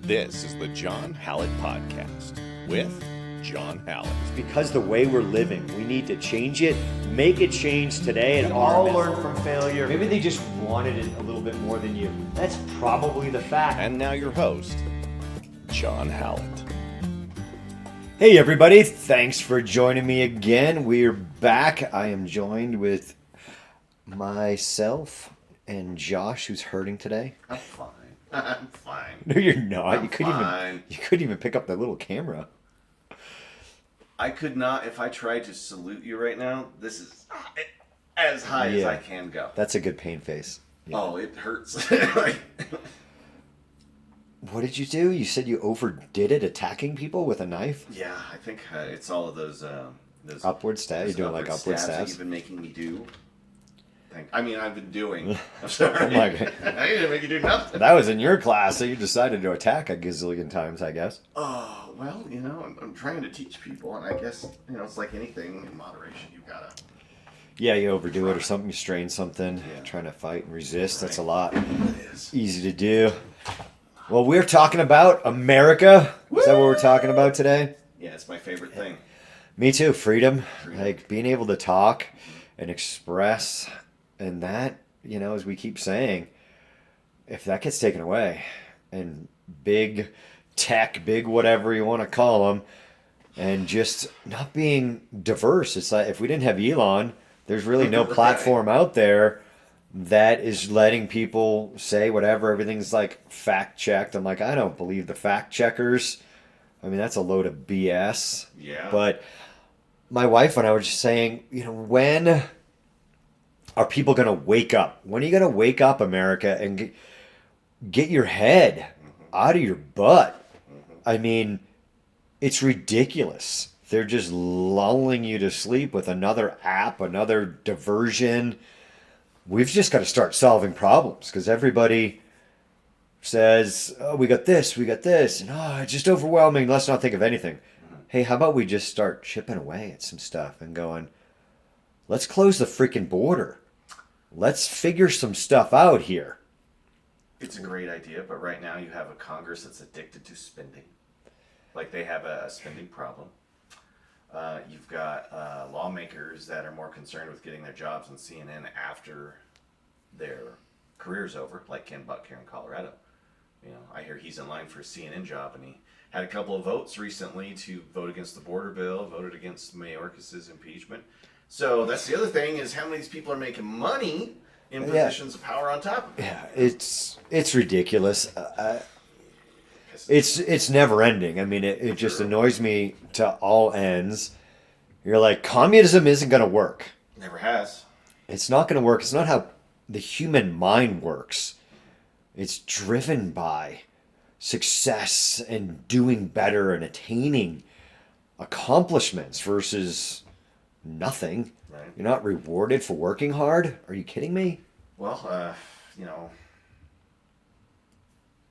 This is the John Hallett Podcast with John Hallett. Because the way we're living, we need to change it, make it change today, and all learn from failure. Maybe they just wanted it a little bit more than you. That's probably the fact. And now your host, John Hallett. Hey everybody, thanks for joining me again. We're back. I am joined with myself and Josh, who's hurting today. I'm fine. I'm fine. No, you're not. I'm fine. You couldn't even pick up the little camera. I could not, if I tried to salute you right now, this is as high as I can go. That's a good pain face. Yeah. Oh, it hurts. What did you do? You said you overdid it, attacking people with a knife? Yeah, I think it's all of those Upward stab? You're doing like upward stabs that stabs? you've been making me do. I've been doing. I'm sorry. Like, I didn't make you do nothing. that was in your class, so you decided to attack a gazillion times, I guess. Oh, well, I'm trying to teach people, and I guess, it's like anything in moderation. You gotta. Yeah, you overdo it or something, you strain something, Yeah. trying to fight and resist. That's a lot. It is. Easy to do. Well, we're talking about America. Is that what we're talking about today? Yeah, it's my favorite thing. Me too. Freedom. Like being able to talk and express. And that, as we keep saying, if that gets taken away and big tech, big whatever you want to call them, and just not being diverse, it's like if we didn't have Elon, there's really no platform out there that is letting people say whatever. Everything's like fact checked. I'm like, I don't believe the fact checkers. I mean, that's a load of BS. Yeah. But my wife and I were just saying, when are people going to wake up? When are you going to wake up, America, and get your head out of your butt? I mean, it's ridiculous. They're just lulling you to sleep with another app, another diversion. We've just got to start solving problems because everybody says, oh, we got this, and it's just overwhelming. Let's not think of anything. Hey, how about we just start chipping away at some stuff and going, let's close the freaking border. Let's figure some stuff out here. It's a great idea, but right now you have a Congress that's addicted to spending. Like they have a spending problem. You've got lawmakers that are more concerned with getting their jobs on CNN after their career's over, like Ken Buck here in Colorado. I hear he's in line for a CNN job, and he had a couple of votes recently to vote against the border bill, voted against Mayorkas's impeachment. So that's the other thing is how many of these people are making money in positions of power on top of it. Yeah, it's ridiculous. It's never ending. I mean, it just annoys me to all ends. You're like, communism isn't going to work. Never has. It's not going to work. It's not how the human mind works. It's driven by success and doing better and attaining accomplishments versus nothing. Right. You're not rewarded for working hard? Are you kidding me? Well,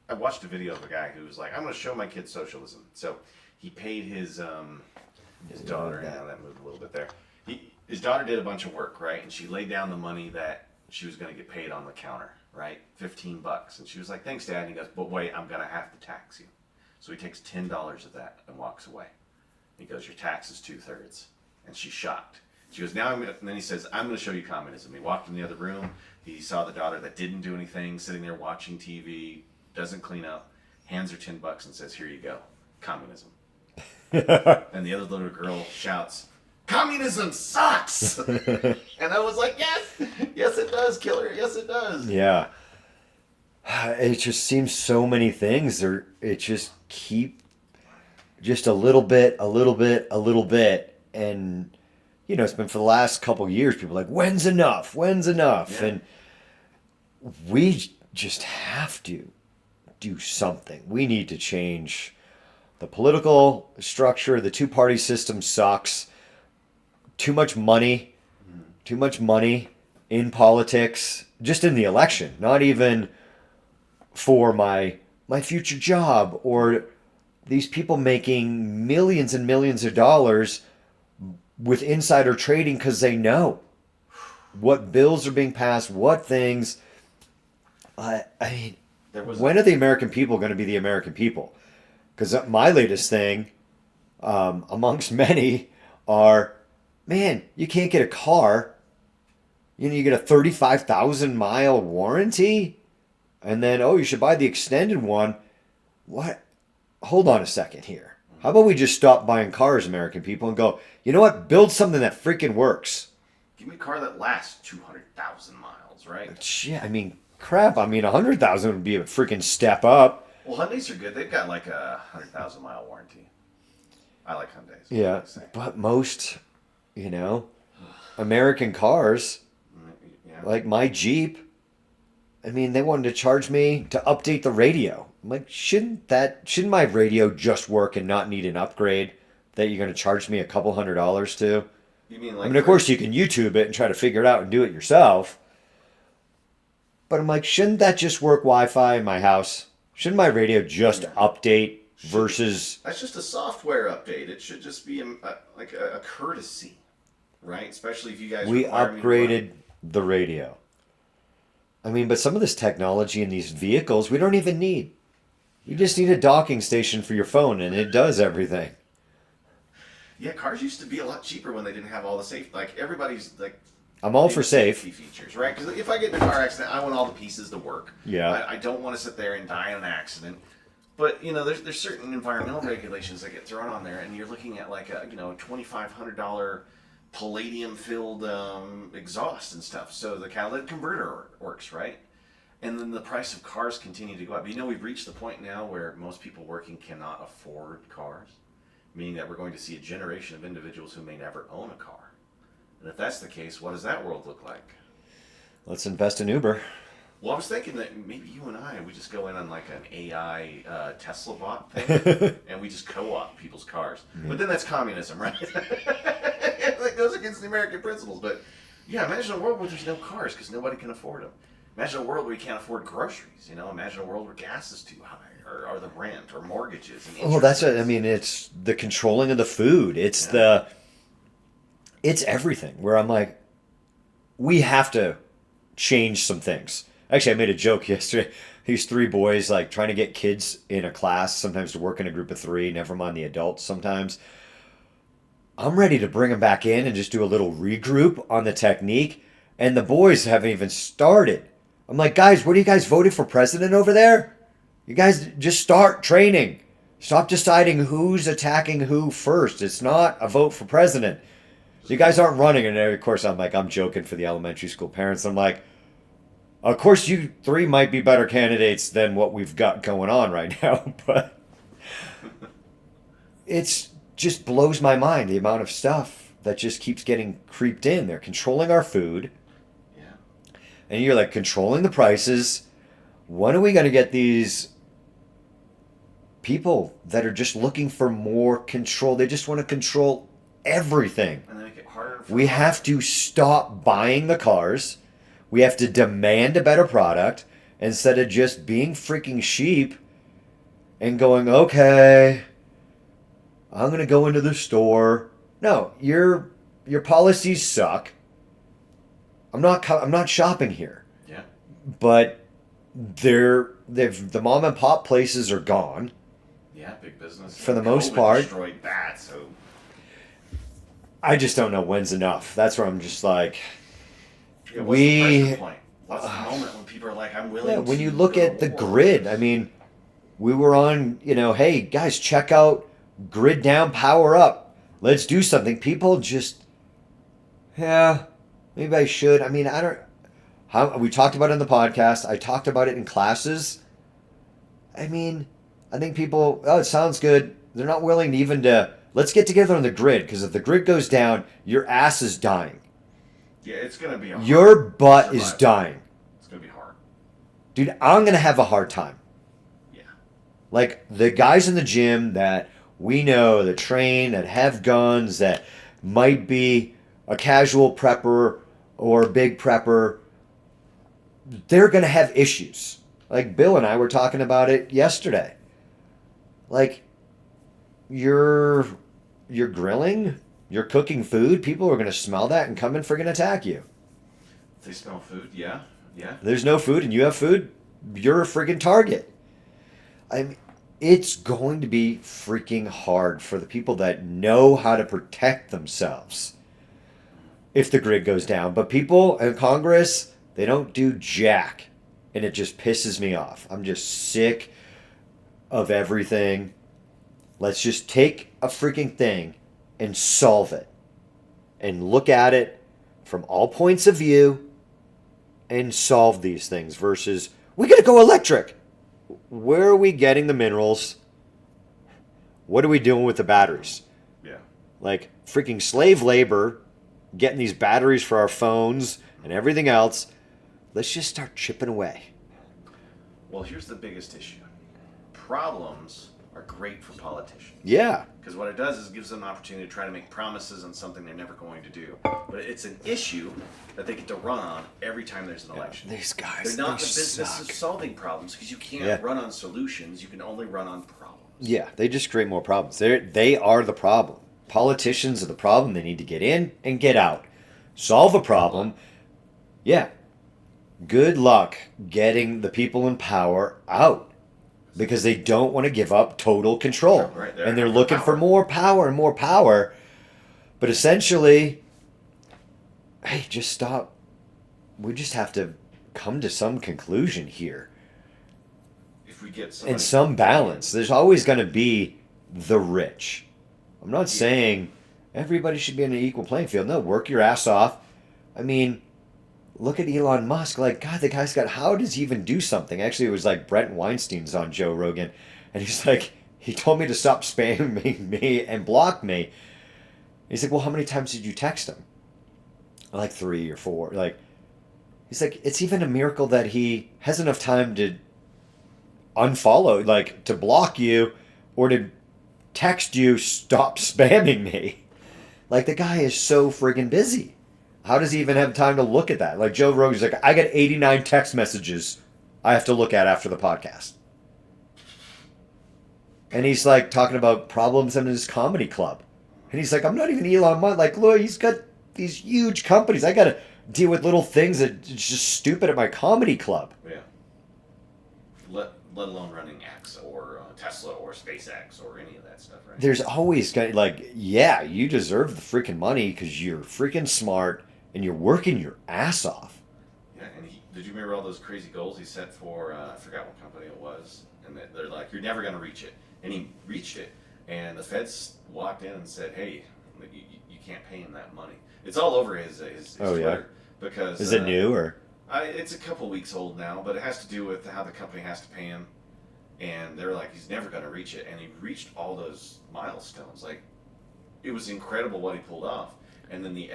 I watched a video of a guy who was like, I'm going to show my kids socialism. So he paid his daughter, that moved a little bit there. His daughter did a bunch of work, right? And she laid down the money that she was going to get paid on the counter, right? $15. And she was like, thanks, Dad. And he goes, but wait, I'm going to have to tax you. So he takes $10 of that and walks away. He goes, your tax is 2/3. And she's shocked. She goes, and then he says, I'm going to show you communism. He walked in the other room. He saw the daughter that didn't do anything, sitting there watching TV, doesn't clean up, hands her $10 and says, here you go, communism. And the other little girl shouts, communism sucks! And I was like, yes it does, killer, yes it does. Yeah. It just seems so many things it just keep just a little bit. And, it's been for the last couple of years, people are like, when's enough? Yeah. And we just have to do something. We need to change the political structure. The two-party system sucks. Too much money in politics, just in the election, not even for my future job or these people making millions and millions of dollars with insider trading because they know what bills are being passed, what things. I mean, when are the American people going to be the American people? Because my latest thing, amongst many, are, man, you can't get a car. You get a 35,000 mile warranty, and then you should buy the extended one. What? Hold on a second here. How about we just stop buying cars, American people, and go, you know what? Build something that freaking works. Give me a car that lasts 200,000 miles, right? Shit, I mean, crap. I mean, 100,000 would be a freaking step up. Well, Hyundais are good. They've got like a 100,000 mile warranty. I like Hyundais. Yeah, but most, American cars, like my Jeep, I mean, they wanted to charge me to update the radio. I'm like, shouldn't my radio just work and not need an upgrade that you're going to charge me a couple $100 to? You mean like? I mean, of course you can YouTube it and try to figure it out and do it yourself. But I'm like, shouldn't that just work Wi-Fi in my house? Shouldn't my radio just update versus? That's just a software update. It should just be like a courtesy, right? Especially if you guys. We upgraded the radio. I mean, but some of this technology in these vehicles we don't even need. You just need a docking station for your phone, and it does everything. Yeah, cars used to be a lot cheaper when they didn't have all the safety. Like everybody's like. I'm all for safety features, right? Because if I get in a car accident, I want all the pieces to work. Yeah. I don't want to sit there and die in an accident. But there's certain environmental regulations that get thrown on there, and you're looking at like a $2,500 palladium-filled exhaust and stuff. So the catalytic converter works, right? And then the price of cars continue to go up. We've reached the point now where most people working cannot afford cars, meaning that we're going to see a generation of individuals who may never own a car. And if that's the case, what does that world look like? Let's invest in Uber. Well, I was thinking that maybe you and we just go in on like an AI Tesla bot thing, and we just co-op people's cars. Mm-hmm. But then that's communism, right? That goes against the American principles. But yeah, imagine a world where there's no cars because nobody can afford them. Imagine a world where you can't afford groceries. Imagine a world where gas is too high, or the rent, or mortgages. And that's it. I mean, it's the controlling of the food. It's it's everything. Where I'm like, we have to change some things. Actually, I made a joke yesterday. These three boys like trying to get kids in a class, sometimes to work in a group of three, never mind the adults sometimes. I'm ready to bring them back in and just do a little regroup on the technique. And the boys haven't even started. I'm like, guys, what are you guys voting for president over there? You guys just start training. Stop deciding who's attacking who first. It's not a vote for president. You guys aren't running. And of course, I'm joking for the elementary school parents. I'm like, of course, you three might be better candidates than what we've got going on right now. But it's just blows my mind, the amount of stuff that just keeps getting creeped in. They're controlling our food. Yeah. And you're like controlling the prices. When are we going to get these people that are just looking for more control? They just want to control everything. And they make it harder. We have to stop buying the cars. We have to demand a better product instead of just being freaking sheep and going, okay, I'm going to go into the store. No, your policies suck. I'm not shopping here. Yeah. But the mom and pop places are gone. Yeah, big business. For the most part. Destroyed that, so. I just don't know when's enough. That's where I'm just like. Yeah, what's the pressure point? What's the moment when people are like, I'm willing to. When you look at the grid, I mean, we were on, hey, guys, check out Grid Down, Power Up. Let's do something. People just, maybe I should. I mean, we talked about it in the podcast. I talked about it in classes. I mean, I think people, it sounds good. They're not willing to let's get together on the grid, because if the grid goes down, your ass is dying. Yeah, it's going to be hard. Your butt is dying. It's going to be hard. Dude, I'm going to have a hard time. Yeah. Like, the guys in the gym that we know, that train, that have guns, that might be a casual prepper or a big prepper, they're going to have issues. Like, Bill and I were talking about it yesterday. Like, you're grilling, you're cooking food, people are going to smell that and come and friggin' attack you. If they smell food, yeah. There's no food and you have food, you're a freaking target. I mean, it's going to be freaking hard for the people that know how to protect themselves if the grid goes down. But people in Congress, they don't do jack. And it just pisses me off. I'm just sick of everything. Let's just take a freaking thing and solve it. And look at it from all points of view and solve these things versus, we gotta go electric. Where are we getting the minerals? What are we doing with the batteries? Yeah. Like freaking slave labor, getting these batteries for our phones and everything else. Let's just start chipping away. Well, here's the biggest issue. Problems are great for politicians. Yeah. Because what it does is it gives them an opportunity to try to make promises on something they're never going to do. But it's an issue that they get to run on every time there's an election. These guys, They're not they in the business suck. of solving problems because you can't run on solutions. You can only run on problems. Yeah, they just create more problems. They are the problem. Politicians are the problem. They need to get in and get out. Solve a problem. Yeah. Good luck getting the people in power out. Because they don't want to give up total control. Right, and they're looking for more power and more power. But essentially, hey, just stop. We just have to come to some conclusion here. If we get And some balance. There's always going to be the rich. I'm not saying everybody should be in an equal playing field. No, work your ass off. I mean, look at Elon Musk. Like, God, the guy's got, how does he even do something? Actually, it was like Brent Weinstein's on Joe Rogan. And he's like, he told me to stop spamming me and block me. He's like, well, how many times did you text him? Like 3 or 4. Like, he's like, it's even a miracle that he has enough time to unfollow, like to block you or to text you, stop spamming me. Like, the guy is so friggin' busy. How does he even have time to look at that? Like Joe Rogan's like, I got 89 text messages I have to look at after the podcast. And he's like talking about problems in his comedy club. And he's like, I'm not even Elon Musk. Like, look, he's got these huge companies. I got to deal with little things that it's just stupid at my comedy club. Yeah. Let alone running X or Tesla or SpaceX or any of that stuff, right? There's always got, like, yeah, you deserve the freaking money because you're freaking smart and you're working your ass off. Yeah, and did you remember all those crazy goals he set for, I forgot what company it was, and they're like, you're never going to reach it. And he reached it, and the feds walked in and said, hey, you can't pay him that money. It's all over his Oh, Twitter. yeah? Because, Is it new or? It's a couple weeks old now, but it has to do with how the company has to pay him. And they're like, he's never going to reach it. And he reached all those milestones. Like, it was incredible what he pulled off. And then the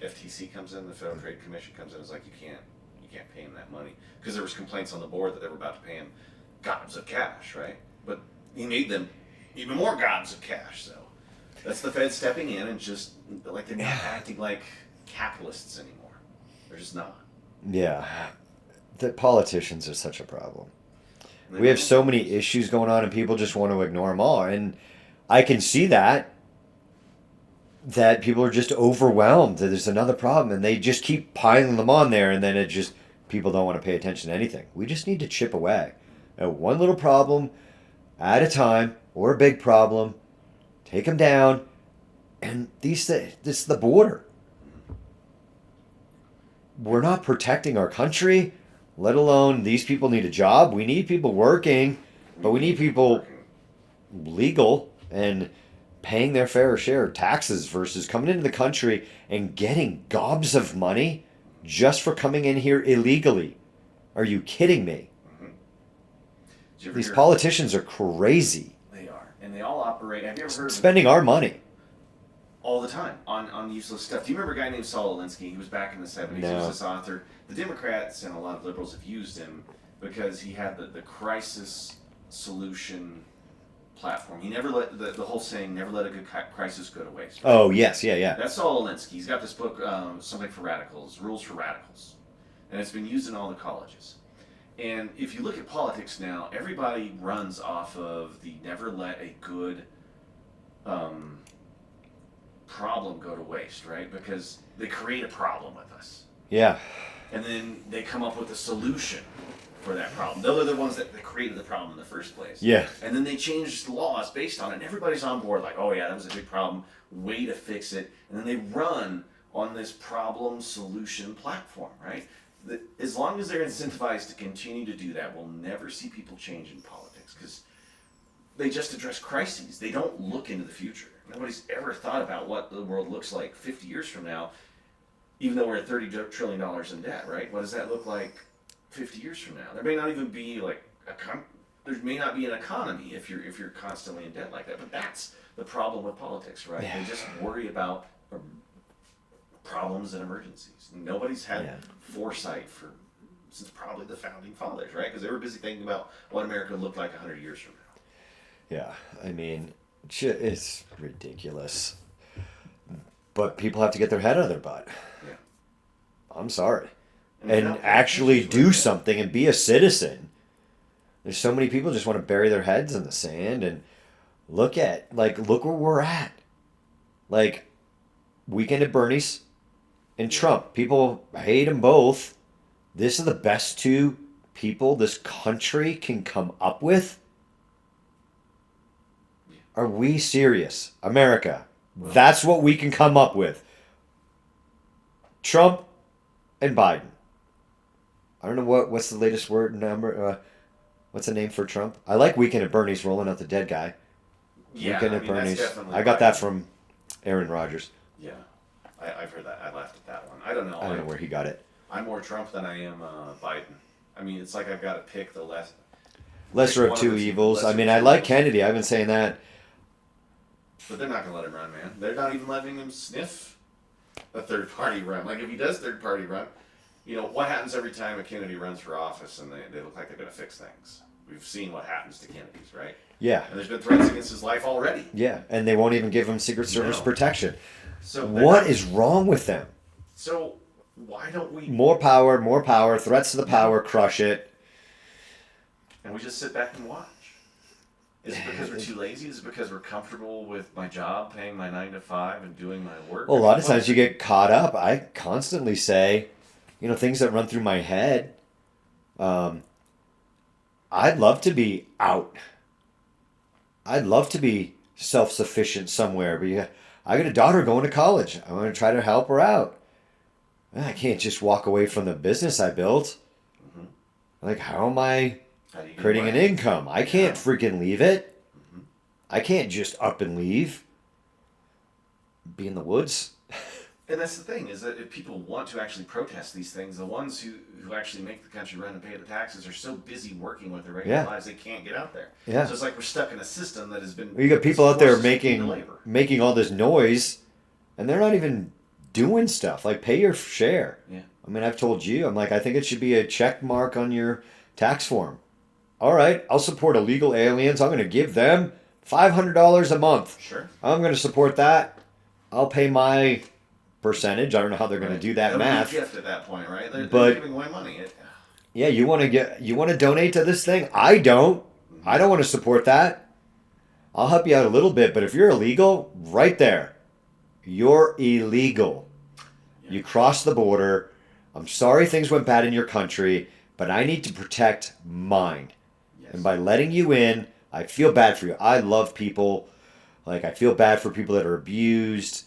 FTC comes in, the Federal Trade Commission comes in, and is like, you can't pay him that money. Because there was complaints on the board that they were about to pay him gobs of cash, right? But he made them even more gobs of cash, so that's the Fed stepping in and just, like, they're not acting like capitalists anymore. They're just not. Yeah. The politicians are such a problem. We have so many issues going on and people just want to ignore them all. And I can see that people are just overwhelmed. There's another problem and they just keep piling them on there and then it just, people don't want to pay attention to anything. We just need to chip away at one little problem at a time or a big problem, take them down, and this is the border. We're not protecting our country, let alone these people need a job. We need people working, but we need people legal and paying their fair share of taxes versus coming into the country and getting gobs of money just for coming in here illegally. Are you kidding me? These politicians are crazy. They are. And they all operate. Have you ever heard of spending our money? All the time on useless stuff. Do you remember a guy named Saul Alinsky? He was back in the 70s. No. He was this author. The Democrats and a lot of liberals have used him because he had the crisis solution platform. He never let, the whole saying, never let a good crisis go to waste. Right? Oh, yes, yeah. That's Saul Alinsky. He's got this book, something for radicals, Rules for Radicals. And it's been used in all the colleges. And if you look at politics now, everybody runs off of the never let a good problem go to waste, right? Because they create a problem with us. Yeah. And then they come up with a solution for that problem. Those are the ones that created the problem in the first place. Yeah. And then they changed laws based on it, and everybody's on board like, oh yeah, that was a big problem, way to fix it. And then they run on this problem solution platform, right? As long as they're incentivized to continue to do that, we'll never see people change in politics because they just address crises. They don't look into the future. Nobody's ever thought about what the world looks like 50 years from now, even though we're at $30 trillion in debt, right? What does that look like 50 years from now? There may not even be like there may not be an economy if you're constantly in debt like that. But that's the problem with politics, right? Yeah. They just worry about problems and emergencies. Nobody's had foresight since probably the founding fathers, right? Because they were busy thinking about what America looked like 100 years from now. Yeah, I mean, it's ridiculous. But people have to get their head out of their butt. Yeah. I'm sorry. And actually do something and be a citizen. There's so many people just want to bury their heads in the sand and look where we're at. Like, Weekend at Bernie's and Trump. People hate them both. This is the best two people this country can come up with. Are we serious? America. That's what we can come up with. Trump and Biden. I don't know what's the latest number. What's the name for Trump? I like Weekend at Bernie's, rolling out the dead guy. Yeah, Weekend at Bernie's. I Biden. got that from Aaron Rodgers. Yeah, I've heard that. I laughed at that one. I don't know. I don't know where he got it. I'm more Trump than I am Biden. I mean, it's like I've got to pick the lesser of two evils. I mean, I like Kennedy. I've been saying that. But they're not going to let him run, man. They're not even letting him sniff a third-party run. Like, if he does third-party run, what happens every time a Kennedy runs for office and they look like they're going to fix things? We've seen what happens to Kennedys, right? Yeah. And there's been threats against his life already. Yeah, and they won't even give him Secret Service protection. So what is wrong with them? So why don't we... More power, threats to the power, crush it. And we just sit back and watch. Is it because we're too lazy? Is it because we're comfortable with my job, paying my 9 to 5 and doing my work? Well, a lot of times you get caught up. I constantly say, things that run through my head. I'd love to be out. I'd love to be self-sufficient somewhere. But I got a daughter going to college. I want to try to help her out. I can't just walk away from the business I built. Mm-hmm. Like, how am I creating an income? I can't freaking leave it. Mm-hmm. I can't just up and leave. Be in the woods. And that's the thing, is that if people want to actually protest these things, the ones who actually make the country run and pay the taxes are so busy working with their regular lives, they can't get out there. Yeah. So it's like we're stuck in a system that has been... You got people out there making all this noise, and they're not even doing stuff. Like, pay your share. Yeah. I mean, I've told you, I'm like, I think it should be a check mark on your tax form. All right, I'll support illegal aliens. I'm going to give them $500 a month. Sure. I'm going to support that. I'll pay my percentage. I don't know how they're going to do that math. It'll be a gift at that point, right? They're giving away money. Yeah, you want to donate to this thing? I don't. Mm-hmm. I don't want to support that. I'll help you out a little bit, but if you're illegal, right there, you're illegal. Yeah. You crossed the border. I'm sorry things went bad in your country, but I need to protect mine. Yes. And by letting you in, I feel bad for you. I love people. Like, I feel bad for people that are abused.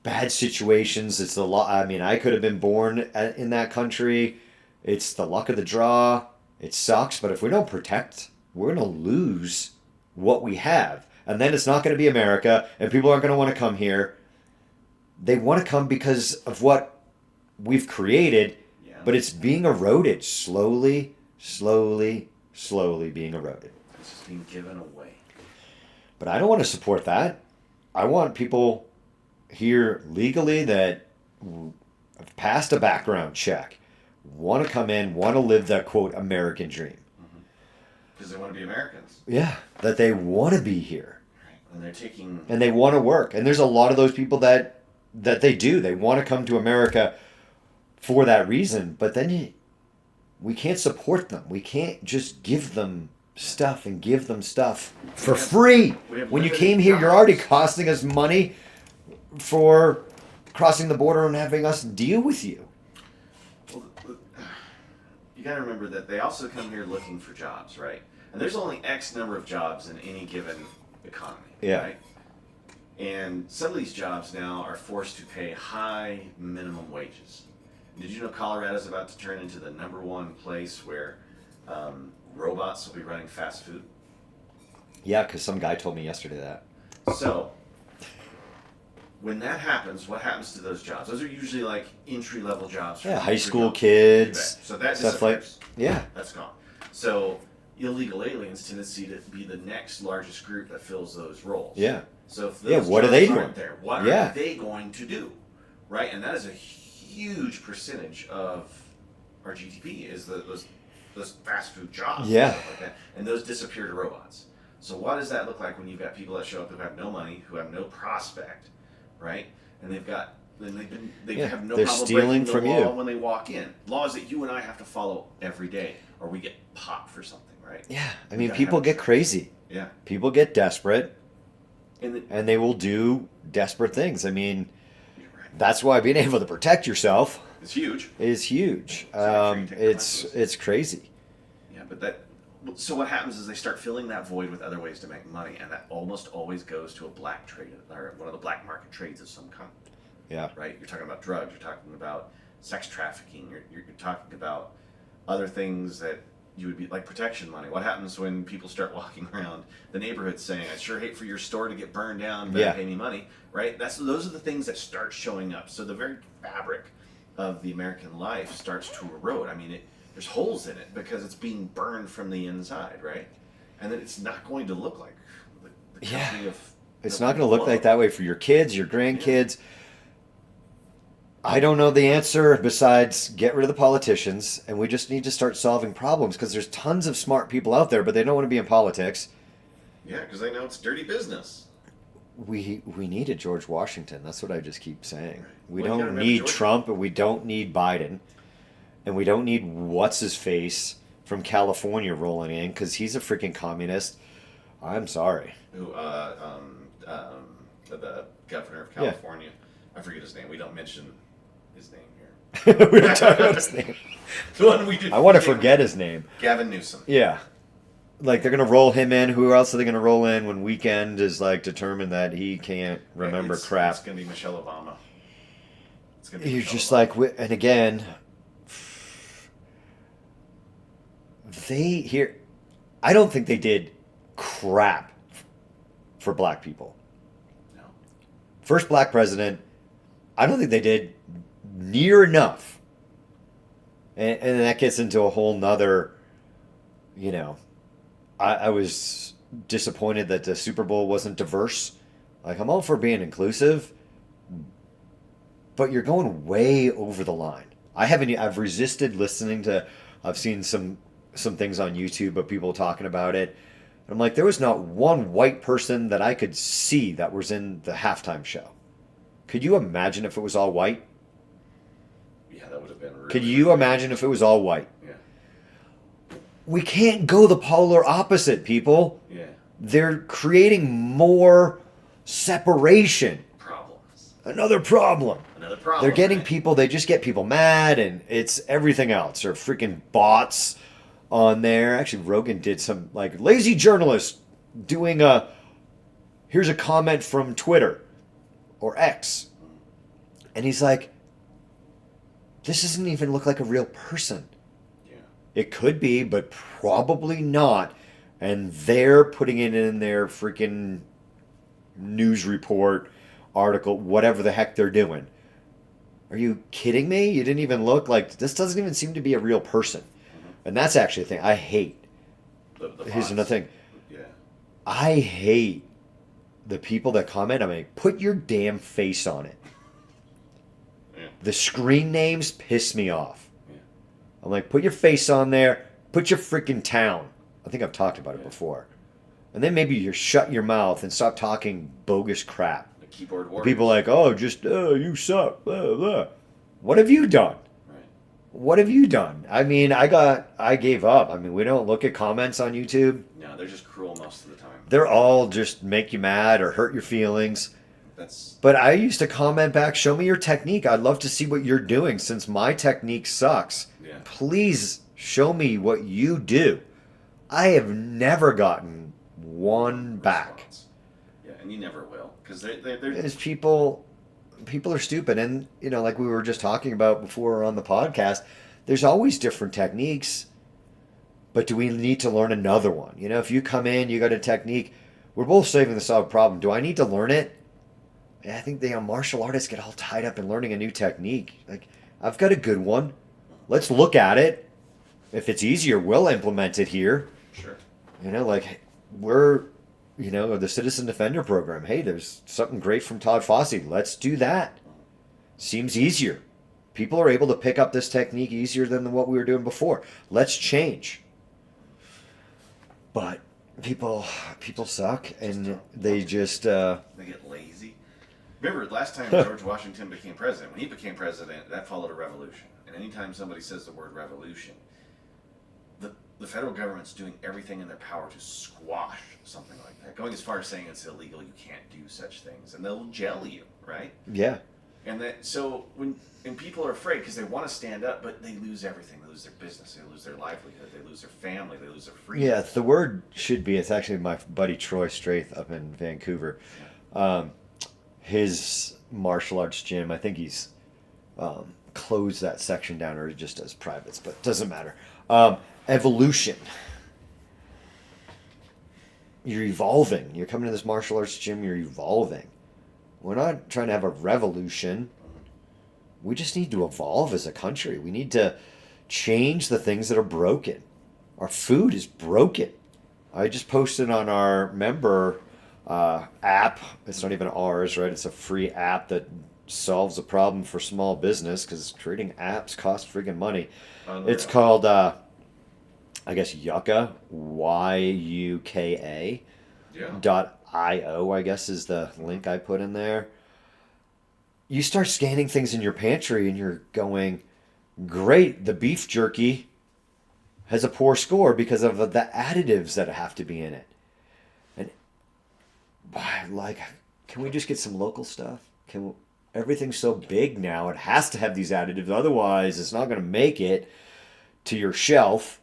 Bad situations. It's the law. I mean, I could have been born in that country. It's the luck of the draw. It sucks, but if we don't protect, we're going to lose what we have. And then it's not going to be America, and people aren't going to want to come here. They want to come because of what we've created, but it's being eroded slowly being eroded. It's just being given away. But I don't want to support that. I want people here legally that have passed a background check, want to come in, want to live that, quote, American dream. Because they want to be Americans. Yeah, that they want to be here. Right. And they want to work. And there's a lot of those people that they do. They want to come to America for that reason. But then we can't support them. We can't just give them stuff and give them stuff for free. When you came here, you're already costing us money for crossing the border and having us deal with you. Well, you got to remember that they also come here looking for jobs, right? And there's only X number of jobs in any given economy, right? And some of these jobs now are forced to pay high minimum wages. Did you know Colorado's about to turn into the #1 place where robots will be running fast food? Yeah, because some guy told me yesterday that. So, when that happens, what happens to those jobs? Those are usually like entry-level jobs. Yeah, high school kids. So that stuff disappears. Yeah. That's gone. So, illegal aliens tendency to be the next largest group that fills those roles. Yeah. So if those what are jobs they aren't doing? there, what are they going to do? Right? And that is a huge percentage of our GDP is those fast food jobs and stuff like that. And those disappear to robots. So what does that look like when you've got people that show up who have no money, who have no prospect, right? And they have no they're problem stealing breaking the from law you. when they walk in. Laws that you and I have to follow every day, or we get popped for something, right? Yeah, I mean, people get crazy. Yeah. People get desperate, and they will do desperate things. I mean, you're right. that's why being able to protect yourself It's huge. is huge. It's crazy. Yeah, but so what happens is they start filling that void with other ways to make money, and that almost always goes to a black trade, or one of the black market trades of some kind. Yeah. Right? You're talking about drugs, you're talking about sex trafficking, you're talking about other things that you would be like protection money. What happens when people start walking around the neighborhood saying, "I sure hate for your store to get burned down, but pay me money," right? Those are the things that start showing up. So the very fabric of the American life starts to erode. I mean, there's holes in it because it's being burned from the inside, right? And then it's not going to look like the country of... It's not going to look like that way for your kids, your grandkids. I don't know the answer besides get rid of the politicians, and we just need to start solving problems because there's tons of smart people out there, but they don't want to be in politics. Yeah, because they know it's dirty business. We need a George Washington. That's what I just keep saying. Right. We Well, you don't gotta need remember Trump, and we don't need Biden, and we don't need what's-his-face from California rolling in because he's a freaking communist. I'm sorry. Who, the governor of California. I forget his name. We don't mention his name here. We don't talk about his name. The one we did. I want to forget his name. Gavin Newsom. Yeah. Like, they're going to roll him in. Who else are they going to roll in when Weekend is, like, determined that he can't remember crap? It's going to be Michelle Obama. It's gonna be You're Michelle just Obama. like, and again, I don't think they did crap for black people. No. First black president, I don't think they did near enough. And that gets into a whole nother, I was disappointed that the Super Bowl wasn't diverse. Like, I'm all for being inclusive, but you're going way over the line. I've resisted listening to, I've seen some things on YouTube of people talking about it. And I'm like, there was not one white person that I could see that was in the halftime show. Could you imagine if it was all white? Yeah, that would have been really... Could you imagine if it was all white? Yeah. We can't go the polar opposite, people. Yeah. They're creating more separation. Problems. Another problem. Another problem. They're getting right? people, they just get people mad, and it's everything else. Or freaking bots on there. Actually, Rogan did some, like, lazy journalist doing here's a comment from Twitter or X. And he's like, this doesn't even look like a real person. Yeah. It could be, but probably not. And they're putting it in their freaking news report, article, whatever the heck they're doing. Are you kidding me? You didn't even look like... This doesn't even seem to be a real person. And that's actually a thing I hate. Here's another thing. Yeah. I hate the people that comment. I'm like, put your damn face on it. Yeah. The screen names piss me off. Yeah. I'm like, put your face on there. Put your freaking town. I think I've talked about it before. And then maybe you shut your mouth and stop talking bogus crap. The keyboard warriors. People are like, you suck. Blah, blah. What have you done? Right. What have you done? I mean, I gave up. I mean, we don't look at comments on YouTube. No, they're just cruel most of the time. They're all just make you mad or hurt your feelings. But I used to comment back, show me your technique. I'd love to see what you're doing since my technique sucks. Yeah. Please Show me what you do. I have never gotten one back. Response. Yeah, and you never will, because they're Is people are stupid, and like we were just talking about before on the podcast, there's always different techniques, but do we need to learn another one? If you come in, you got a technique, we're both saving the solve problem. Do I need to learn it? And I think the martial artists get all tied up in learning a new technique. Like, I've got a good one. Let's look at it. If it's easier, we'll implement it here. Sure. Like we're the Citizen Defender program. Hey, there's something great from Todd Fossey. Let's do that. Seems easier. People are able to pick up this technique easier than what we were doing before. Let's change. But people suck, and they just they get lazy. Remember last time George Washington became president? When he became president, that followed a revolution. And anytime somebody says the word revolution, the federal government's doing everything in their power to squash something like that, going as far as saying it's illegal, you can't do such things, and they'll jail you, right? Yeah. And so when people are afraid because they want to stand up, but they lose everything. They lose their business, they lose their livelihood, they lose their family, they lose their freedom. Yeah, the word should be, it's actually my buddy Troy Straith up in Vancouver. His martial arts gym, I think he's closed that section down, or he just does privates, but it doesn't matter. Evolution. You're evolving. You're coming to this martial arts gym, you're evolving. We're not trying to have a revolution. We just need to evolve as a country. We need to change the things that are broken. Our food is broken. I just posted on our member app. It's not even ours, right? It's a free app that solves a problem for small business, because creating apps costs freaking money. It's called, I guess, Yucca, YUKA. Yeah. .io, I guess, is the link I put in there. You start scanning things in your pantry and you're going, great, the beef jerky has a poor score because of the additives that have to be in it. And like, can we just get some local stuff? Everything's so big now, it has to have these additives, otherwise it's not going to make it to your shelf,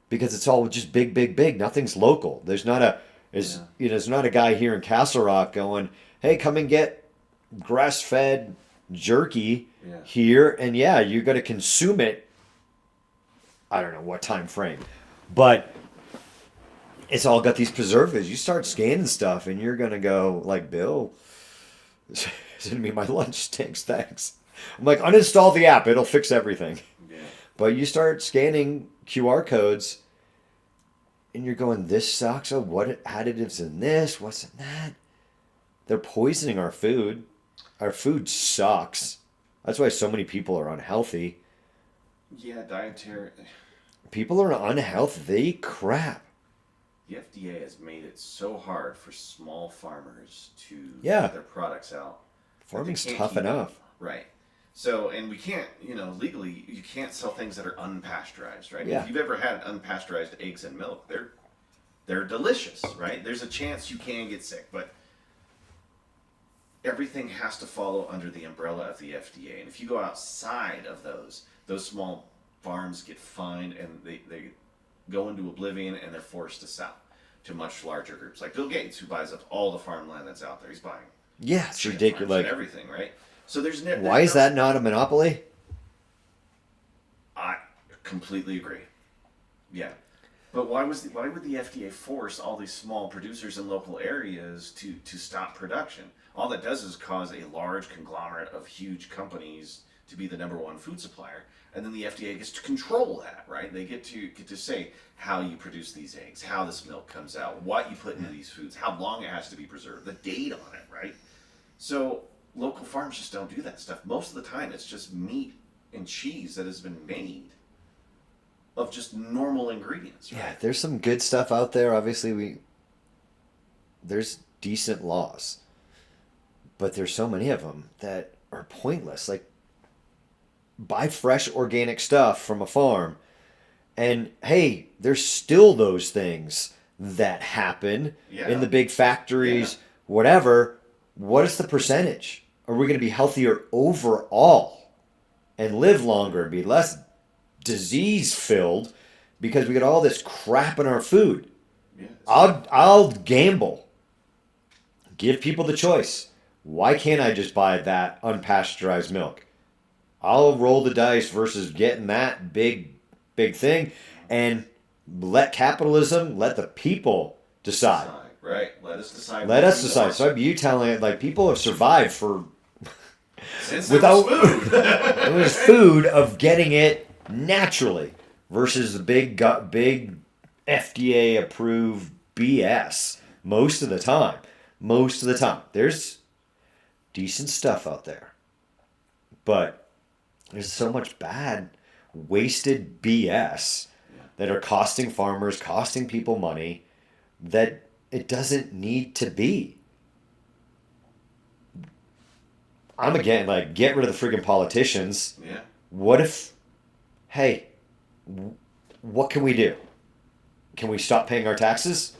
because it's all just big, big, big. Nothing's local. There's not a there's not a guy here in Castle Rock going, hey, come and get grass-fed jerky here, and you're going to consume it. I don't know what time frame, but it's all got these preservatives. You start scanning stuff, and you're going to go like, Bill, send me my lunch stinks, thanks. I'm like, uninstall the app. It'll fix everything. Yeah. But you start scanning QR codes, and you're going, this sucks. Oh, what additives in this? What's in that? They're poisoning our food. Our food sucks. That's why so many people are unhealthy. Yeah, dietary. People are unhealthy. Crap. The FDA has made it so hard for small farmers to get their products out. Farming's tough enough. Right. So, and we can't, legally, you can't sell things that are unpasteurized, right? Yeah. If you've ever had unpasteurized eggs and milk, they're delicious, right? There's a chance you can get sick, but everything has to follow under the umbrella of the FDA. And if you go outside of those small farms get fined, and they go into oblivion, and they're forced to sell to much larger groups. Like Bill Gates, who buys up all the farmland that's out there. He's buying it's ridiculous. Like, everything, right? So why is that not a monopoly? I completely agree. Yeah. But why would the FDA force all these small producers in local areas to stop production? All that does is cause a large conglomerate of huge companies to be the number one food supplier, and then the FDA gets to control that, right? They get to say how you produce these eggs, how this milk comes out, what you put into these foods, how long it has to be preserved, the date on it, right? So local farms just don't do that stuff. Most of the time, it's just meat and cheese that has been made of just normal ingredients. Right? Yeah, there's some good stuff out there. Obviously, there's decent laws, but there's so many of them that are pointless. Like, buy fresh organic stuff from a farm, and hey, there's still those things that happen in the big factories, whatever. What is the percentage? Are we going to be healthier overall and live longer and be less disease filled because we got all this crap in our food. Yeah. I'll gamble. Give people the choice. Why can't I just buy that unpasteurized milk? I'll roll the dice versus getting that big thing, and let capitalism, let the people decide. Right. Let us decide. Let us decide. So you telling it, like, people have survived for since without food. it was food of getting it naturally versus the big FDA approved BS most of the time. Most of the time. There's decent stuff out there. But there's so much bad, wasted BS that are costing farmers, costing people money, that it doesn't need to be. I'm again, like, get rid of the friggin' politicians. Yeah. What if, hey, what can we do? Can we stop paying our taxes?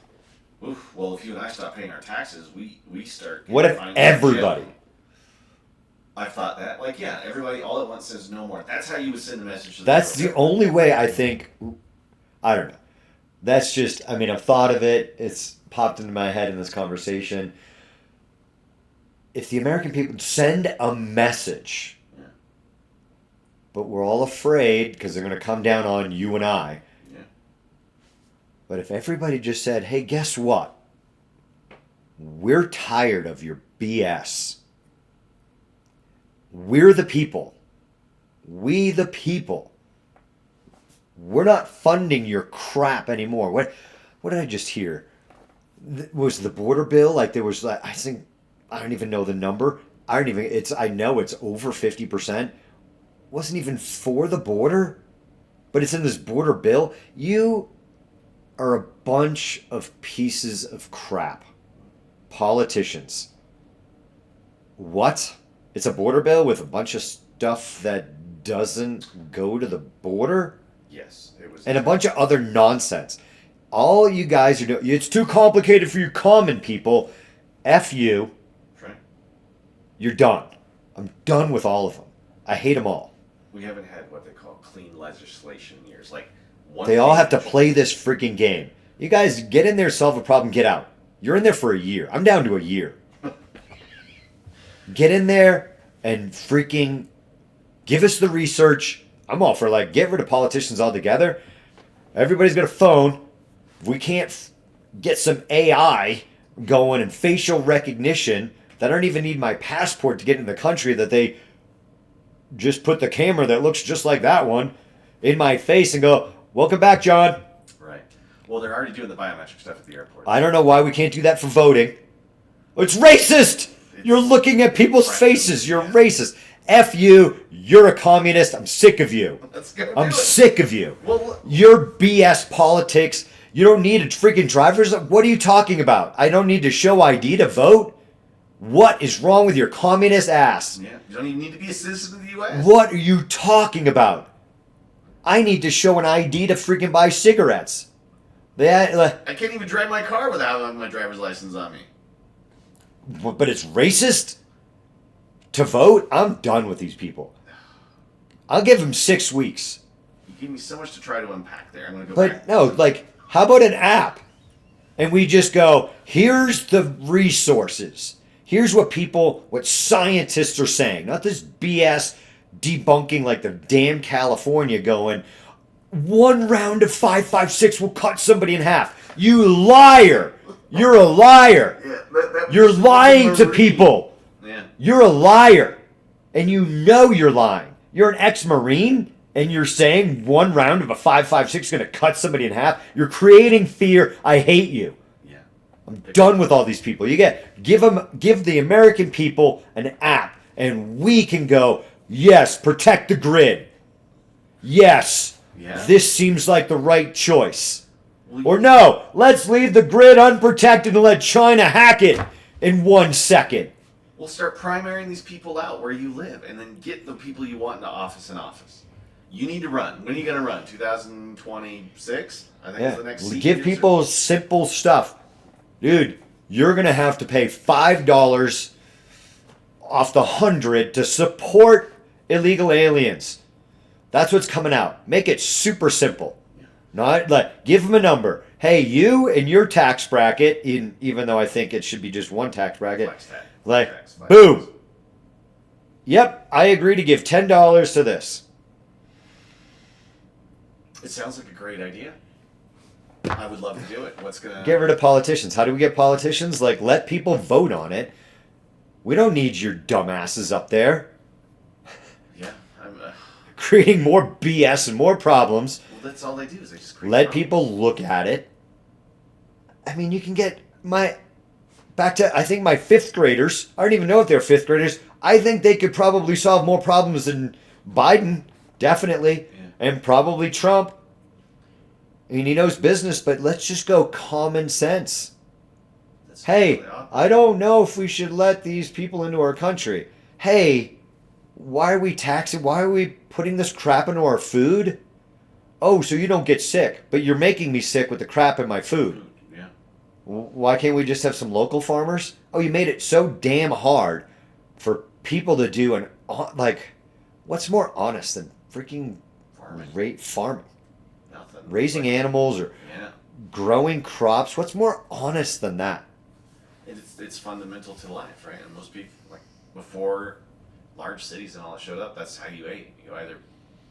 Oof, well, if you and I stop paying our taxes, we start. What if everybody? I thought that, like, yeah, everybody all at once says no more. That's how you would send a message to the That's the only way I think. I don't know. That's just, I mean, I've thought of it. It's popped into my head in this conversation. If the American people send a message, but we're all afraid because they're going to come down on you and I. Yeah. But if everybody just said, hey, guess what? We're tired of your BS. We're the people. We the people. We're not funding your crap anymore. What did I just hear? Was the border bill, like, there was, like, I think, I don't even know the number. I know it's over 50%. Wasn't even for the border, but it's in this border bill. You are a bunch of pieces of crap. Politicians. What? It's a border bill with a bunch of stuff that doesn't go to the border? Yes, it was. And a bunch of other nonsense. All you guys are doing, it's too complicated for you common people. F you. Right. You're done. I'm done with all of them. I hate them all. We haven't had what they call clean legislation in years. Like, they all have to play this freaking game. You guys get in there, solve a problem, get out. You're in there for a year. I'm down to a year. Get in there and freaking give us the research. I'm all for, like, get rid of politicians altogether. Everybody's got a phone. We can't get some AI going and facial recognition that I don't even need my passport to get in the country, that they just put the camera that looks just like that one in my face and go, welcome back, John. Right. Well, they're already doing the biometric stuff at the airport. I don't know why we can't do that for voting. It's racist. You're looking at people's faces. You're racist. F you. You're a communist. I'm sick of you. I'm sick of you. Well, your BS politics. You don't need a freaking driver's. What are you talking about? I don't need to show ID to vote. What is wrong with your communist ass? Yeah, you don't even need to be a citizen of the U.S. What are you talking about? I need to show an ID to freaking buy cigarettes. I can't even drive my car without having my driver's license on me. But it's racist to vote? I'm done with these people. I'll give them 6 weeks. You gave me so much to try to unpack there. I'm going to go back. But no, like, how about an app? And we just go, here's the resources. Here's what scientists are saying. Not this BS debunking like the damn California going, 1 round of 5.56 will cut somebody in half. You liar. You're a liar. Yeah, you're lying to people. Yeah. You're a liar. And you know you're lying. You're an ex-Marine and you're saying 1 round of a 5.56 is going to cut somebody in half. You're creating fear. I hate you. Yeah. I'm done with all these people. Give the American people an app and we can go, yes, protect the grid. Yes. Yeah. This seems like the right choice. Or no, let's leave the grid unprotected and let China hack it in 1 second. We'll start primarying these people out where you live and then get the people you want into office in office. You need to run. When are you going to run? 2026? I think it's the next seat. Give people simple stuff. Dude, you're going to have to pay $5 off the 100 to support illegal aliens. That's what's coming out. Make it super simple. Yeah. Not like give them a number. Hey, you in your tax bracket, even though I think it should be just one tax bracket, Flex that. like Flex. boom. Yep, I agree to give $10 to this. It sounds like a great idea. I would love to do it. What's gonna Get rid of politicians. How do we get politicians? Like, let people vote on it. We don't need your dumbasses up there Yeah, I'm. creating more BS and more problems. Well, that's all they do is they just create Let problems. people look at it. I mean, you can get back to, I think my fifth graders. I don't even know if they're fifth graders. I think they could probably solve more problems than Biden, definitely, and probably Trump. I mean, he knows business, but let's just go common sense. That's Hey, really odd. I don't know if we should let these people into our country. Hey, why are we taxing? Why are we putting this crap into our food? Oh, so you don't get sick, but you're making me sick with the crap in my food. Yeah. Why can't we just have some local farmers? Oh, you made it so damn hard for people to do like, what's more honest than freaking farming? Nothing. Raising Like, animals or Yeah. growing crops? What's more honest than that? It's fundamental to life, right? And most people, like before large cities and all that showed up, that's how you ate. You either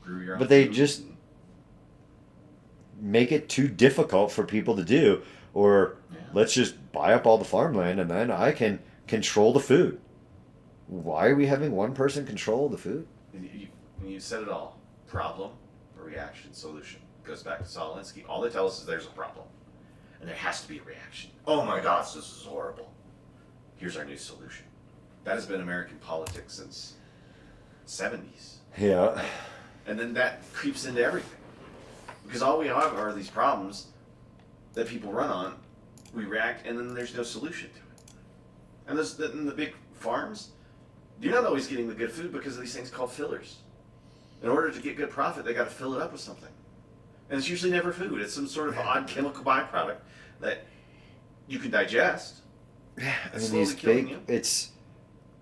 grew your own. But they food just and- make it too difficult for people to do, or Yeah. let's just buy up all the farmland and then I can control the food. Why are we having one person control the food? you said it all. Problem, reaction, solution. Goes back to Solinsky. All they tell us is there's a problem. And there has to be a reaction. Oh my gosh, this is horrible. Here's our new solution. That has been American politics since 70s. Yeah. And then that creeps into everything. Because all we have are these problems that people run on, we react, and then there's no solution to it. And in the big farms, you're not always getting the good food because of these things called fillers. In order to get good profit, they got to fill it up with something. And it's usually never food. It's some sort of odd chemical byproduct that you can digest. Yeah, I mean, slowly these killing big, you.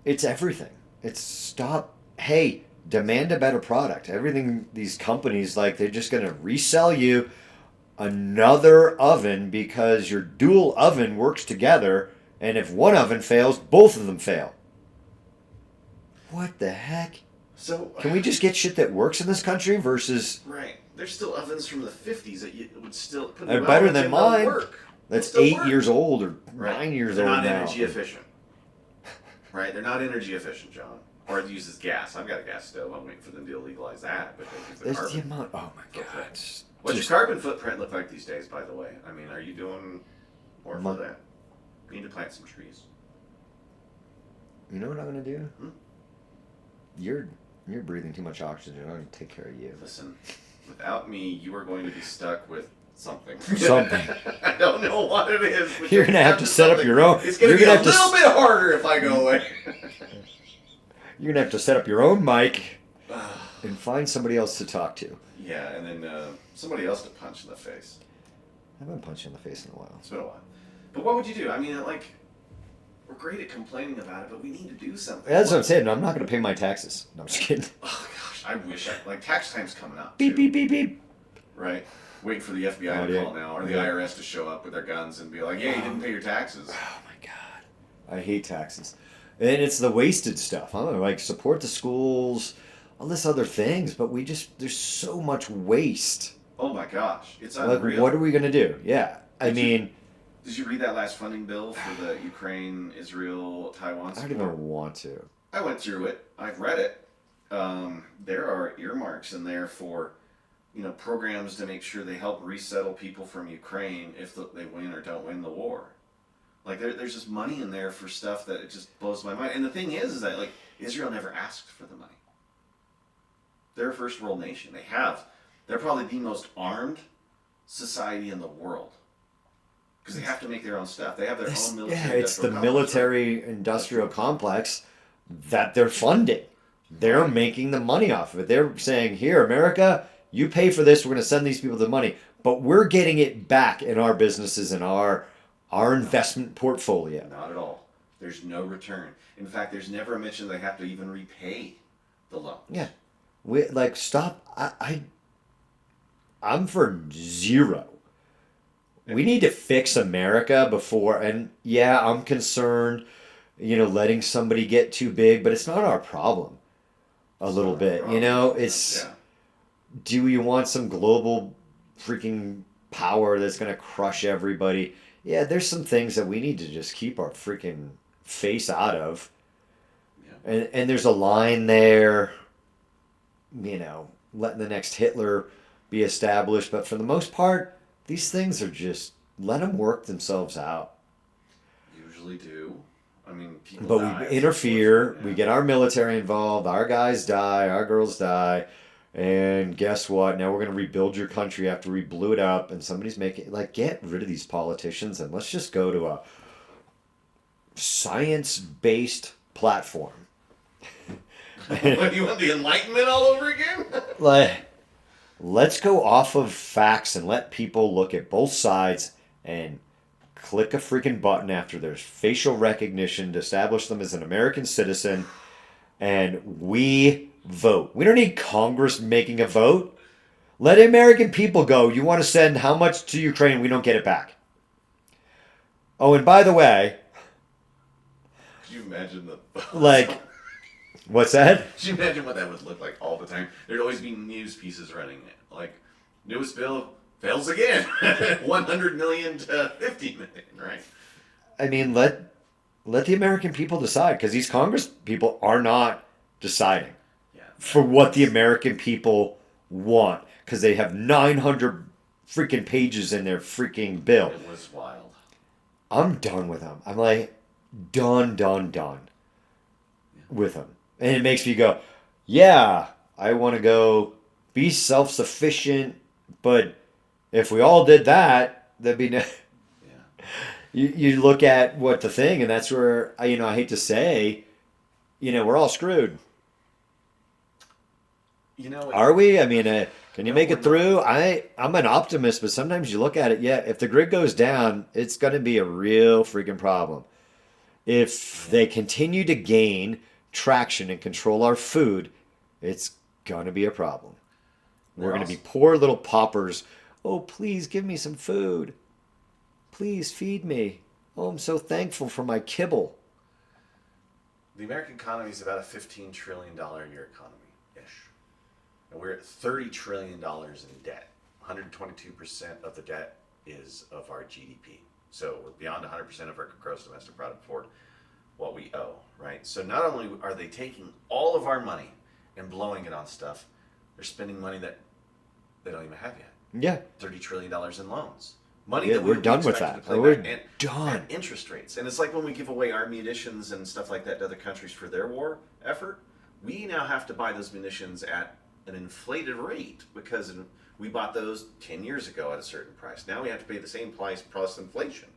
it's everything. It's stop. Hey, demand a better product. Everything, these companies, like, they're just going to resell you another oven because your dual oven works together, and if one oven fails, both of them fail. What the heck? So Can we just get shit that works in this country versus right? There's still ovens from the 50s that you would still put They're new better ovens than in, they'll mine. work. that's They'll 8 work. years old or Right. 9 years They're old not now? energy efficient. Right? They're not energy efficient, John. Or it uses gas. I've got a gas stove. I'm waiting for them to legalize that. But they use the That's the carbon. amount. Oh my god. footprint. It's What's just- your carbon footprint look like these days, by the way? I mean, are you doing more Mon- for that? You need to plant some trees. You know what I'm gonna do? Hmm? You're breathing too much oxygen. I'm gonna take care of you. Listen, without me, you are going to be stuck with something. Something. I don't know what it is. But You're gonna have to set up something. your own. It's going to You're be a gonna have to. little bit harder if I go away. You're gonna have to set up your own mic and find somebody else to talk to. Yeah, and then somebody else to punch in the face. I haven't punched you in the face in a while. It's been a while. But what would you do? I mean, like, we're great at complaining about it, but we need to do something. That's what I'm saying. I'm not gonna pay my taxes. No, I'm just kidding. Oh, gosh, I wish like, tax time's coming up. Beep too, beep beep beep. Right? Waiting for the FBI Oh, to yeah. call now, or the Yeah. IRS to show up with their guns and be like, yeah, you didn't pay your taxes. Oh my god. I hate taxes. And it's the wasted stuff. Huh? Like support the schools, all this other things, but there's so much waste. Oh my gosh, it's Like, unreal. what are we gonna do? Yeah. I mean, Did you read that last funding bill for the Ukraine, Israel, Taiwan I don't support? even want to. I went through it. I've read it. There are earmarks in there for, programs to make sure they help resettle people from Ukraine if they win or don't win the war. Like there's just money in there for stuff that it just blows my mind. And the thing is that like Israel never asked for the money. They're a first world nation. They're probably the most armed society in the world. Because they have to make their own stuff. They have their own military. Yeah, it's the industrial complex, right? military industrial complex that they're funding. They're making the money off of it. They're saying, here, America, you pay for this. We're going to send these people the money. But we're getting it back in our businesses and our investment portfolio. Not at all. There's no return. In fact, there's never a mention they have to even repay the loans. Yeah. We like stop. I'm for zero. We need to fix America before, and yeah, I'm concerned, letting somebody get too big, but it's not our problem. A little bit, it's, Yeah. do you want some global freaking power that's going to crush everybody? Yeah, there's some things that we need to just keep our freaking face out of. Yeah. And there's a line there, letting the next Hitler be established. But for the most part, these things are just let them work themselves out. Usually do. I mean, people But die, we interfere, yeah. we get our military involved, our guys die, our girls die. And guess what? Now we're going to rebuild your country after we blew it up. And somebody's making, get rid of these politicians and let's just go to a science-based platform. What, you want the Enlightenment all over again? Let's go off of facts and let people look at both sides and click a freaking button after there's facial recognition to establish them as an American citizen, and we vote. We don't need Congress making a vote. Let American people go. You want to send how much to Ukraine? We don't get it back. Oh, and by the way, Could you imagine what's that? Could you imagine what that would look like all the time? There'd always be news pieces running it. Like, newest bill fails again. 100 million to 50 million, right? I mean, let the American people decide, because these Congress people are not deciding for what the American people want, because they have 900 freaking pages in their freaking bill. It was wild. I'm done with them. I'm like, done with them. And it makes me go, yeah, I want to go be self-sufficient, but if we all did that, that'd be... You look at what the thing, and that's where, I hate to say, we're all screwed. Are we? I mean, can you make it through? I'm an optimist, but sometimes you look at it, if the grid goes down, it's going to be a real freaking problem. If they continue to gain traction and control our food, it's going to be a problem. We're going to be poor little paupers. Oh, please give me some food. Please feed me. Oh, I'm so thankful for my kibble. The American economy is about a $15 trillion a year economy-ish. And we're at $30 trillion in debt. 122% of the debt is of our GDP. So we're beyond 100% of our gross domestic product for what we owe, right? So not only are they taking all of our money and blowing it on stuff, they're spending money that they don't even have yet. Yeah. $30 trillion in loans. Money Yeah, that we're we done with expected that. to play We're back done. at interest rates. And it's like when we give away our munitions and stuff like that to other countries for their war effort, we now have to buy those munitions at an inflated rate because we bought those 10 years ago at a certain price. Now we have to pay the same price plus inflation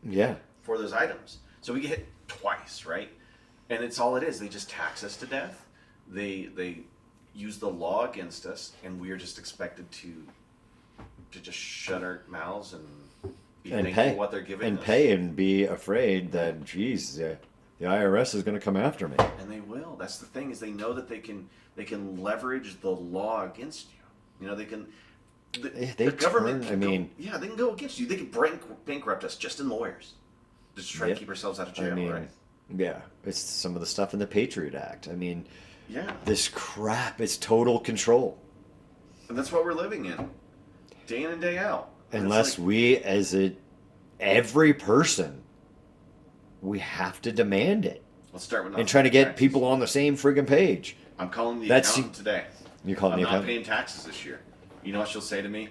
for those items. So we get hit twice, right? And it's all it is. They just tax us to death. They use the law against us, and we are just expected to just shut our mouths and be thankful for what they're giving us. Pay and be afraid that, geez, the IRS is going to come after me. And they will. That's the thing, is they know that they can leverage the law against you. They can. The government they can go against you. They can bankrupt us just in lawyers, just to try to keep ourselves out of jail, right? Yeah, it's some of the stuff in the Patriot Act. Yeah, this crap. It's total control, and that's what we're living in, day in and day out. Unless every person, we have to demand it. Let's start with and trying to get people on the same friggin' page. I'm calling the accountant today. You calling the accountant? I'm not paying taxes this year. You know what she'll say to me?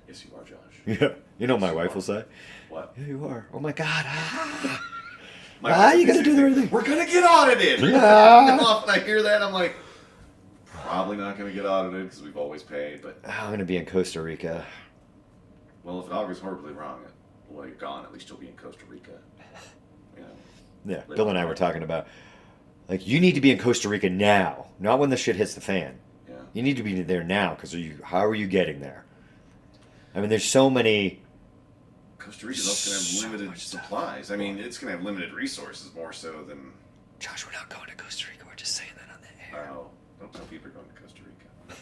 Yes, you are, Josh. Yeah. You know what my wife will say? What? Yeah, you are. Oh my God. You gotta do everything. We're gonna get audited. Yeah. And often I hear that, I'm like, probably not gonna get audited because we've always paid. But I'm gonna be in Costa Rica. Well, if it all goes horribly wrong, while you're gone, at least you'll be in Costa Rica. Yeah, Bill and I were talking about, you need to be in Costa Rica now, not when the shit hits the fan. Yeah. You need to be there now, because how are you getting there? There's so many... Costa Rica's also going to have limited supplies. It's going to have limited resources more so than... Josh, we're not going to Costa Rica. We're just saying that on the air. Oh, don't tell people you're going to Costa Rica.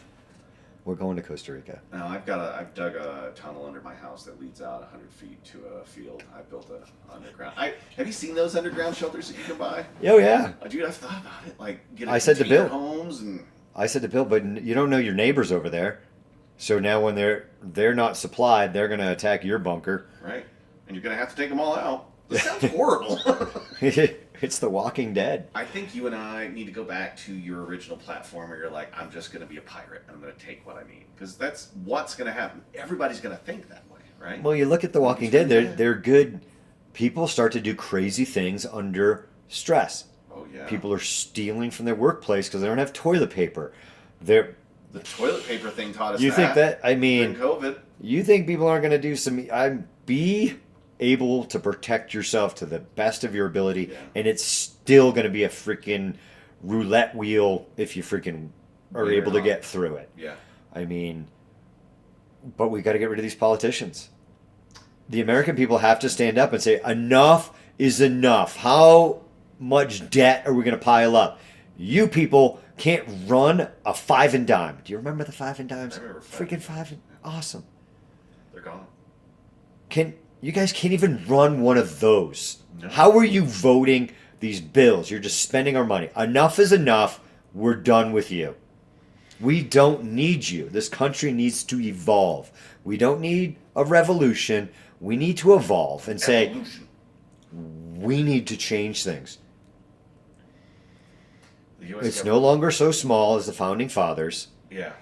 We're going to Costa Rica. No, I've dug a tunnel under my house that leads out 100 feet to a field. I built a underground. Have you seen those underground shelters that you can buy? Oh, yeah. Dude, I've thought about it. Like, I said to Bill. Homes and... I said to Bill, but you don't know your neighbors over there. So now when they're not supplied, they're going to attack your bunker. Right. And you're going to have to take them all out. This sounds horrible. It's The Walking Dead. I think you and I need to go back to your original platform where you're like, I'm just going to be a pirate. I'm going to take what I need. Because that's what's going to happen. Everybody's going to think that way, right? Well, you look at The Walking Dead, they're good. People start to do crazy things under stress. Oh, yeah. People are stealing from their workplace because they don't have toilet paper. The toilet paper thing taught us You think that? I mean, COVID. You think people aren't going to do some... Be able to protect yourself to the best of your ability, and it's still going to be a freaking roulette wheel if you freaking are able to get through it. Yeah. I mean, but we got to get rid of these politicians. The American people have to stand up and say, enough is enough. How much debt are we going to pile up? You people can't run a 5 and dime. Do you remember the 5 and dimes? I remember freaking 5 and... Awesome. They're gone. You guys can't even run one of those. No. How are you voting these bills? You're just spending our money. Enough is enough. We're done with you. We don't need you. This country needs to evolve. We don't need a revolution. We need to evolve and say, we need to change things. It's no longer so small as the Founding Fathers. Yeah.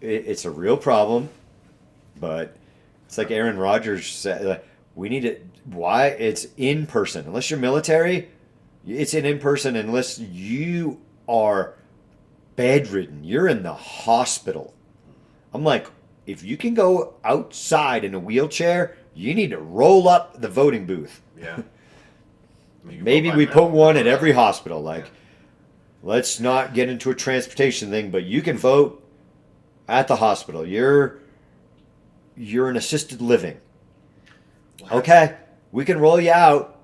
It's a real problem, but... It's like Aaron Rodgers said, we need it. Why? It's in person. Unless you're military, it's in person unless you are bedridden. You're in the hospital. I'm like, if you can go outside in a wheelchair, you need to roll up the voting booth. Yeah. Maybe we put one at every hospital. Like, let's not get into a transportation thing, but you can vote at the hospital. You're in assisted living. Okay, we can roll you out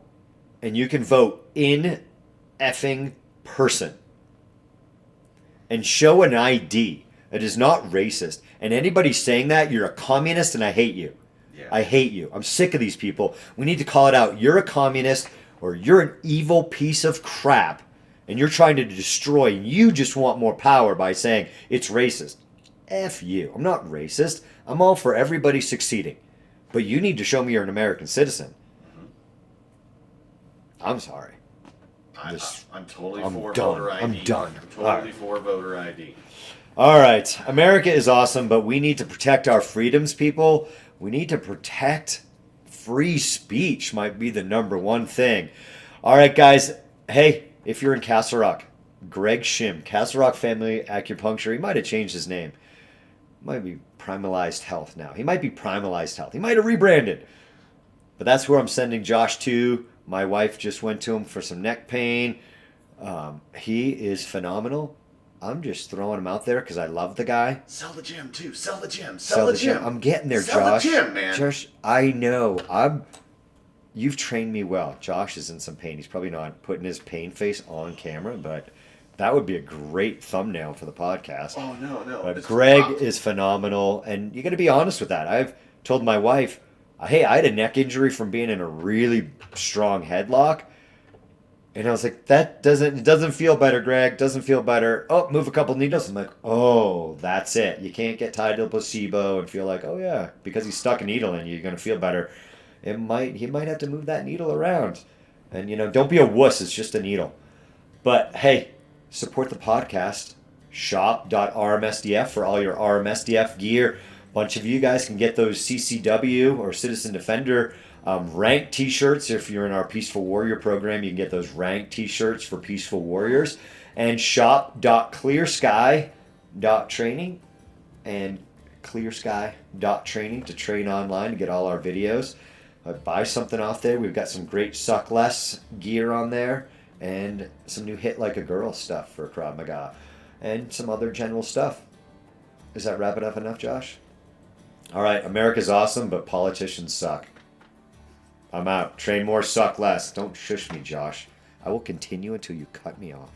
and you can vote in effing person. And show an ID that is not racist. And anybody saying that, you're a communist and I hate you. Yeah. I hate you. I'm sick of these people. We need to call it out. You're a communist or you're an evil piece of crap and you're trying to destroy. You just want more power by saying it's racist. F you. I'm not racist. I'm all for everybody succeeding. But you need to show me you're an American citizen. Mm-hmm. I'm sorry. I'm totally for voter ID. I'm done. I'm totally for voter ID. All right. America is awesome, but we need to protect our freedoms, people. We need to protect free speech might be the number one thing. All right, guys. Hey, if you're in Castle Rock, Greg Shim, Castle Rock Family Acupuncture, he might have changed his name. Might be Primalized Health now. He might be Primalized Health. He might have rebranded. But that's where I'm sending Josh to. My wife just went to him for some neck pain. He is phenomenal. I'm just throwing him out there because I love the guy. Sell the gym, too. Sell the gym. Sell the gym. I'm getting there, Sell Josh. Sell the gym, man. Josh, I know. You've trained me well. Josh is in some pain. He's probably not putting his pain face on camera, but... That would be a great thumbnail for the podcast. Oh, no. But Greg is phenomenal, and you got to be honest with that. I've told my wife, hey, I had a neck injury from being in a really strong headlock. And I was like, it doesn't feel better, Greg. Doesn't feel better. Oh, move a couple needles. I'm like, oh, that's it. You can't get tied to a placebo and feel like, oh, yeah, because he stuck a needle in you, you're going to feel better. He might have to move that needle around. And, don't be a wuss. It's just a needle. But, hey, support the podcast. Shop.rmsdf for all your RMSDF gear. A bunch of you guys can get those CCW or Citizen Defender ranked t-shirts. If you're in our Peaceful Warrior program, you can get those ranked t-shirts for Peaceful Warriors. And shop.ClearSky.Training and ClearSky.Training to train online to get all our videos. Buy something off there. We've got some great Suck Less gear on there. And some new Hit Like a Girl stuff for Krav Maga. And some other general stuff. Is that wrapping up enough, Josh? All right, America's awesome, but politicians suck. I'm out. Train more, suck less. Don't shush me, Josh. I will continue until you cut me off.